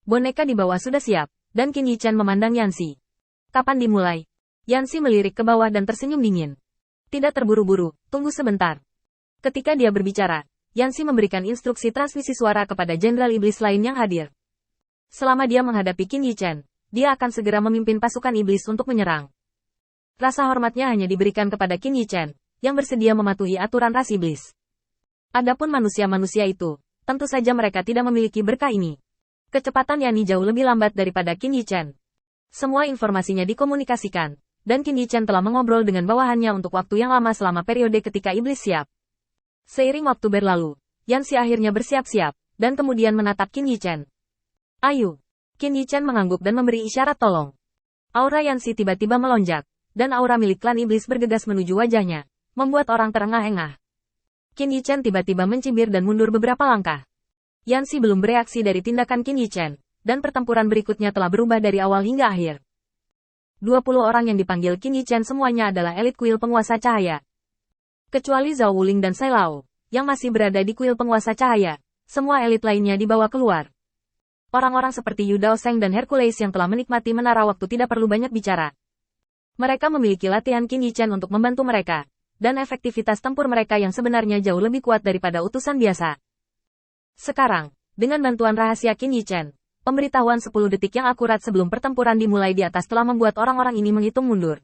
Boneka di bawah sudah siap, dan Qin Yichan memandang Yanxi. Kapan dimulai? Yanxi melirik ke bawah dan tersenyum dingin. Tidak terburu-buru, tunggu sebentar. Ketika dia berbicara, Yanxi memberikan instruksi transmisi suara kepada Jenderal Iblis lain yang hadir. Selama dia menghadapi Qin Yichan, dia akan segera memimpin pasukan iblis untuk menyerang. Rasa hormatnya hanya diberikan kepada Qin Yichan, yang bersedia mematuhi aturan ras iblis. Adapun manusia-manusia itu, tentu saja mereka tidak memiliki berkah ini. Kecepatan Yani jauh lebih lambat daripada Qin Yichan. Semua informasinya dikomunikasikan, dan Qin Yichan telah mengobrol dengan bawahannya untuk waktu yang lama selama periode ketika iblis siap. Seiring waktu berlalu, Yanxi akhirnya bersiap-siap, dan kemudian menatap Qin Yichan. Ayo. Qin Yichan mengangguk dan memberi isyarat tolong. Aura Yanxi tiba-tiba melonjak, dan aura milik klan iblis bergegas menuju wajahnya, membuat orang terengah-engah. Qin Yichan tiba-tiba mencibir dan mundur beberapa langkah. Yanxi belum bereaksi dari tindakan Qin Yichan, dan pertempuran berikutnya telah berubah dari awal hingga akhir. 20 orang yang dipanggil Qin Yichan semuanya adalah elit kuil penguasa cahaya. Kecuali Zhao Wuling dan Sai Lao, yang masih berada di kuil penguasa cahaya, semua elit lainnya dibawa keluar. Orang-orang seperti Yu Daoseng dan Hercules yang telah menikmati menara waktu tidak perlu banyak bicara. Mereka memiliki latihan Qin Yichan untuk membantu mereka, dan efektivitas tempur mereka yang sebenarnya jauh lebih kuat daripada utusan biasa. Sekarang, dengan bantuan rahasia Qin Yichan, pemberitahuan 10 detik yang akurat sebelum pertempuran dimulai di atas telah membuat orang-orang ini menghitung mundur.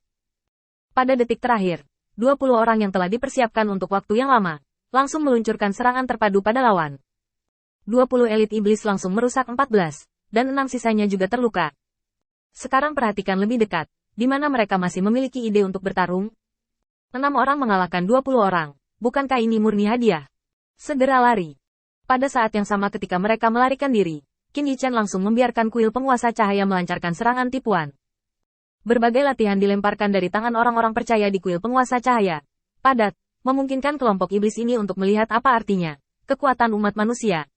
Pada detik terakhir, 20 orang yang telah dipersiapkan untuk waktu yang lama, langsung meluncurkan serangan terpadu pada lawan. 20 elit iblis langsung merusak 14, dan 6 sisanya juga terluka. Sekarang perhatikan lebih dekat, di mana mereka masih memiliki ide untuk bertarung. 6 orang mengalahkan 20 orang, bukankah ini murni hadiah? Segera lari. Pada saat yang sama ketika mereka melarikan diri, Qin Yichan langsung membiarkan kuil penguasa cahaya melancarkan serangan tipuan. Berbagai latihan dilemparkan dari tangan orang-orang percaya di kuil penguasa cahaya. Padat, memungkinkan kelompok iblis ini untuk melihat apa artinya kekuatan umat manusia.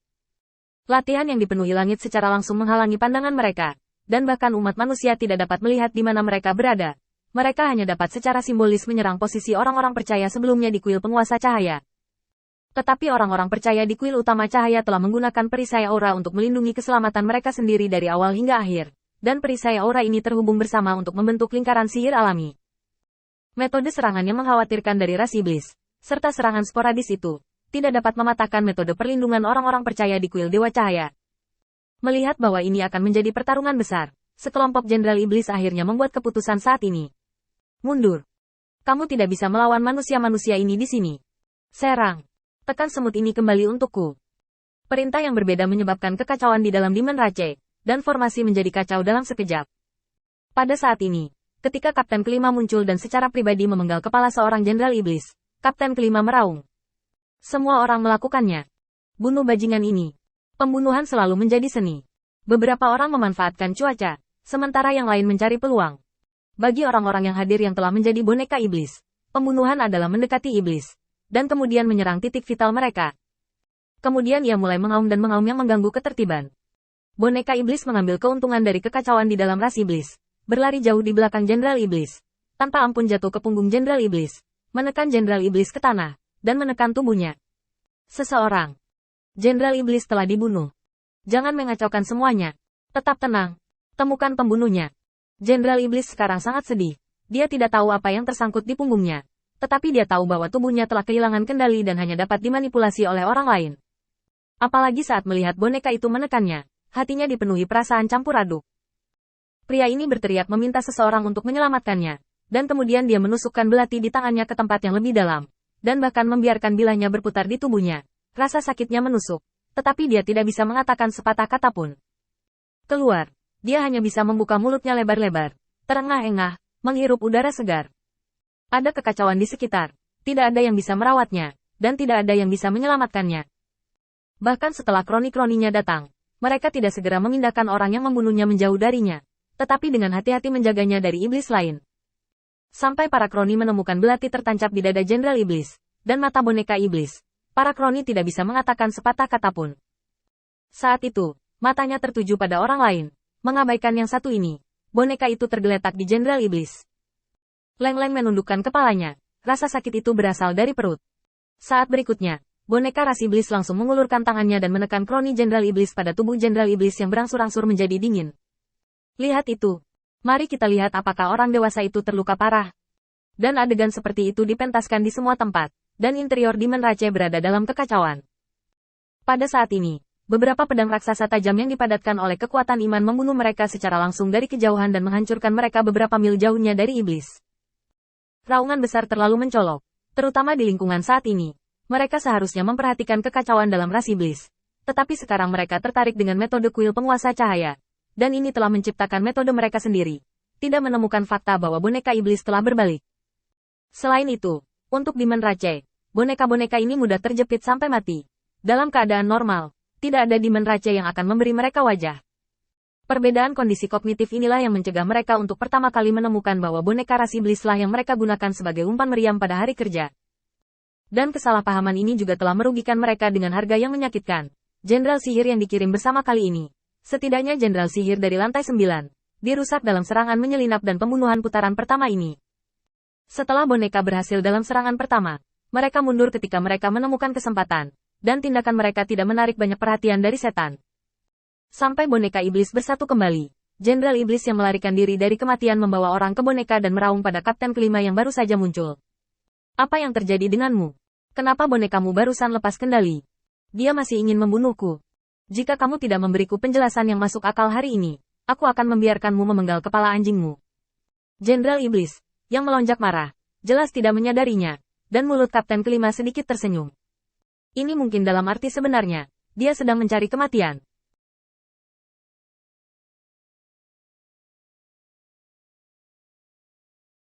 Latihan yang dipenuhi langit secara langsung menghalangi pandangan mereka, dan bahkan umat manusia tidak dapat melihat di mana mereka berada. Mereka hanya dapat secara simbolis menyerang posisi orang-orang percaya sebelumnya di kuil penguasa cahaya. Tetapi orang-orang percaya di kuil utama cahaya telah menggunakan perisai aura untuk melindungi keselamatan mereka sendiri dari awal hingga akhir, dan perisai aura ini terhubung bersama untuk membentuk lingkaran sihir alami. Metode serangan yang mengkhawatirkan dari ras iblis, serta serangan sporadis itu, tidak dapat mematahkan metode perlindungan orang-orang percaya di kuil Dewa Cahaya. Melihat bahwa ini akan menjadi pertarungan besar, sekelompok jenderal iblis akhirnya membuat keputusan saat ini. Mundur. Kamu tidak bisa melawan manusia-manusia ini di sini. Serang. Tekan semut ini kembali untukku. Perintah yang berbeda menyebabkan kekacauan di dalam Demon Rache, dan formasi menjadi kacau dalam sekejap. Pada saat ini, ketika Kapten Kelima muncul dan secara pribadi memenggal kepala seorang jenderal iblis, Kapten Kelima meraung. Semua orang melakukannya. Bunuh bajingan ini. Pembunuhan selalu menjadi seni. Beberapa orang memanfaatkan cuaca, sementara yang lain mencari peluang. Bagi orang-orang yang hadir yang telah menjadi boneka iblis, pembunuhan adalah mendekati iblis, dan kemudian menyerang titik vital mereka. Kemudian ia mulai mengaum dan mengaum yang mengganggu ketertiban. Boneka iblis mengambil keuntungan dari kekacauan di dalam ras iblis, berlari jauh di belakang jenderal iblis, tanpa ampun jatuh ke punggung jenderal iblis, menekan jenderal iblis ke tanah, dan menekan tubuhnya. Seseorang. Jenderal iblis telah dibunuh. Jangan mengacaukan semuanya. Tetap tenang. Temukan pembunuhnya. Jenderal iblis sekarang sangat sedih. Dia tidak tahu apa yang tersangkut di punggungnya. Tetapi dia tahu bahwa tubuhnya telah kehilangan kendali dan hanya dapat dimanipulasi oleh orang lain. Apalagi saat melihat boneka itu menekannya, hatinya dipenuhi perasaan campur aduk. Pria ini berteriak meminta seseorang untuk menyelamatkannya, dan kemudian dia menusukkan belati di tangannya ke tempat yang lebih dalam, dan bahkan membiarkan bilahnya berputar di tubuhnya. Rasa sakitnya menusuk, tetapi dia tidak bisa mengatakan sepatah kata pun. Keluar, dia hanya bisa membuka mulutnya lebar-lebar, terengah-engah, menghirup udara segar. Ada kekacauan di sekitar, tidak ada yang bisa merawatnya, dan tidak ada yang bisa menyelamatkannya. Bahkan setelah kroni-kroninya datang, mereka tidak segera memindahkan orang yang membunuhnya menjauh darinya, tetapi dengan hati-hati menjaganya dari iblis lain. Sampai para kroni menemukan belati tertancap di dada jenderal iblis, dan mata boneka iblis, para kroni tidak bisa mengatakan sepatah kata pun. Saat itu, matanya tertuju pada orang lain, mengabaikan yang satu ini, boneka itu tergeletak di jenderal iblis. Leng Leng menundukkan kepalanya, rasa sakit itu berasal dari perut. Saat berikutnya, boneka ras iblis langsung mengulurkan tangannya dan menekan kroni Jenderal Iblis pada tubuh Jenderal Iblis yang berangsur-angsur menjadi dingin. Lihat itu. Mari kita lihat apakah orang dewasa itu terluka parah. Dan adegan seperti itu dipentaskan di semua tempat, dan interior Demon Rache berada dalam kekacauan. Pada saat ini, beberapa pedang raksasa tajam yang dipadatkan oleh kekuatan iman membunuh mereka secara langsung dari kejauhan dan menghancurkan mereka beberapa mil jauhnya dari iblis. Raungan besar terlalu mencolok, terutama di lingkungan saat ini. Mereka seharusnya memperhatikan kekacauan dalam ras iblis. Tetapi sekarang mereka tertarik dengan metode kuil penguasa cahaya. Dan ini telah menciptakan metode mereka sendiri. Tidak menemukan fakta bahwa boneka iblis telah berbalik. Selain itu, untuk Demon Rache, boneka-boneka ini mudah terjepit sampai mati. Dalam keadaan normal, tidak ada Demon Rache yang akan memberi mereka wajah. Perbedaan kondisi kognitif inilah yang mencegah mereka untuk pertama kali menemukan bahwa boneka ras iblislah yang mereka gunakan sebagai umpan meriam pada hari kerja. Dan kesalahpahaman ini juga telah merugikan mereka dengan harga yang menyakitkan. Jenderal sihir yang dikirim bersama kali ini, setidaknya jenderal sihir dari lantai 9, dirusak dalam serangan menyelinap dan pembunuhan putaran pertama ini. Setelah boneka berhasil dalam serangan pertama, mereka mundur ketika mereka menemukan kesempatan, dan tindakan mereka tidak menarik banyak perhatian dari setan. Sampai boneka iblis bersatu kembali, Jenderal Iblis yang melarikan diri dari kematian membawa orang ke boneka dan meraung pada kapten kelima yang baru saja muncul. Apa yang terjadi denganmu? Kenapa bonekamu barusan lepas kendali? Dia masih ingin membunuhku. Jika kamu tidak memberiku penjelasan yang masuk akal hari ini, aku akan membiarkanmu memenggal kepala anjingmu. Jenderal Iblis, yang melonjak marah, jelas tidak menyadarinya, dan mulut kapten kelima sedikit tersenyum. Ini mungkin dalam arti sebenarnya, dia sedang mencari kematian.